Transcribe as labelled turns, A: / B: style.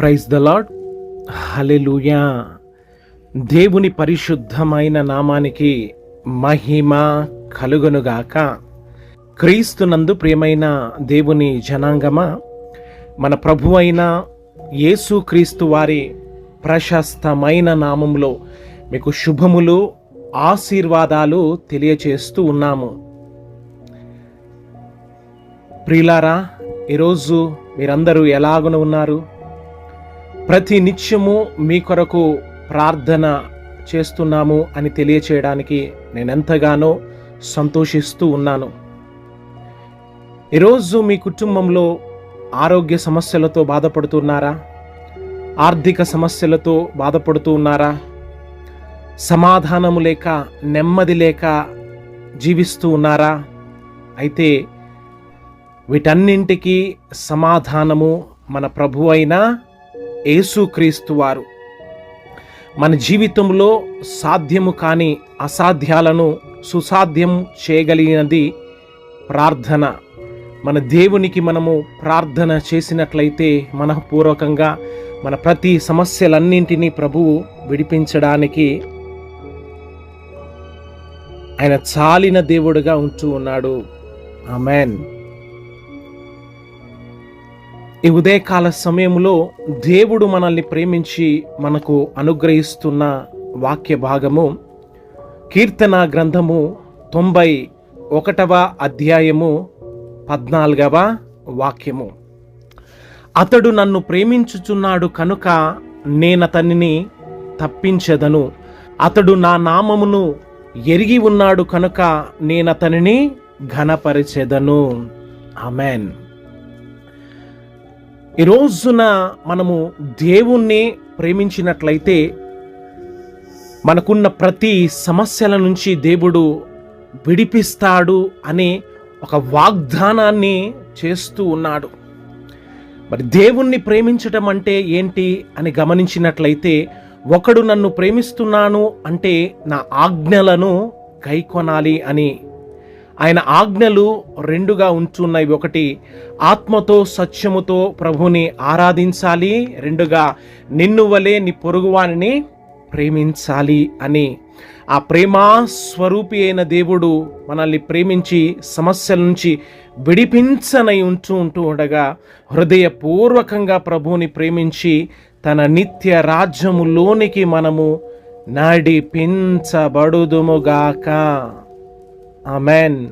A: Praise the lord. హల్లెలూయా. దేవుని పరిశుద్ధమైన నామానికి మహిమ కలుగునుగాక. క్రీస్తునందు ప్రియమైన దేవుని జనాంగమా, మన ప్రభు అయిన యేసుక్రీస్తు వారి ప్రశస్తమైన నామములో మీకు శుభములు, ఆశీర్వాదాలు తెలియచేస్తూ ఉన్నాము. ప్రియులారా, ఈరోజు మీరందరూ ఎలాగున ఉన్నారు? ప్రతి నిత్యము మీ కొరకు ప్రార్థన చేస్తున్నాము అని తెలియచేయడానికి నేనెంతగానో సంతోషిస్తూ ఉన్నాను. ఈరోజు మీ కుటుంబంలో ఆరోగ్య సమస్యలతో బాధపడుతున్నారా? ఆర్థిక సమస్యలతో బాధపడుతూ ఉన్నారా? సమాధానము లేక, నెమ్మది లేక జీవిస్తూ ఉన్నారా? అయితే వీటన్నింటికీ సమాధానము మన ప్రభు అయిన యేసుక్రీస్తు వారు. మన జీవితంలో సాధ్యము కాని అసాధ్యాలను సుసాధ్యం చేయగలిగినది ప్రార్థన. మన దేవునికి మనము ప్రార్థన చేసినట్లయితే మనఃపూర్వకంగా మన ప్రతి సమస్యలన్నింటినీ ప్రభువు విడిపించడానికి ఆయన చాలిన దేవుడుగా ఉంటూ ఉన్నాడు. ఆమెన్. ఈ ఉదయకాల సమయంలో దేవుడు మనల్ని ప్రేమించి మనకు అనుగ్రహిస్తున్న వాక్య భాగము కీర్తన గ్రంథము 91వ అధ్యాయము 14వ వాక్యము. అతడు నన్ను ప్రేమించుచున్నాడు కనుక నేనతనిని తప్పించెదను. అతడు నా నామమును ఎరిగి ఉన్నాడు కనుక నేనతనిని ఘనపరిచెదను. ఆమెన్. ఈ రోజున మనము దేవుణ్ణి ప్రేమించినట్లయితే మనకున్న ప్రతి సమస్యల నుంచి దేవుడు విడిపిస్తాడు అనే ఒక వాగ్దానాన్ని చేస్తూ ఉన్నాడు. మరి దేవుణ్ణి ప్రేమించటం అంటే ఏంటి అని గమనించినట్లయితే, ఒకడు నన్ను ప్రేమిస్తున్నాను అంటే నా ఆజ్ఞలను గైకొనాలి అని. ఆయన ఆజ్ఞలు రెండుగా ఉంటున్నాయి. ఒకటి, ఆత్మతో సత్యముతో ప్రభుని ఆరాధించాలి. రెండుగా, నిన్ను వలె నీ పొరుగువానిని ప్రేమించాలి అని. ఆ ప్రేమా స్వరూపి అయిన దేవుడు మనల్ని ప్రేమించి సమస్యల నుంచి విడిపించనై ఉంటూ ఉండగా హృదయపూర్వకంగా ప్రభువుని ప్రేమించి తన నిత్య రాజ్యములోనికి మనము నడిపించబడుదుముగాక. ఆమెన్.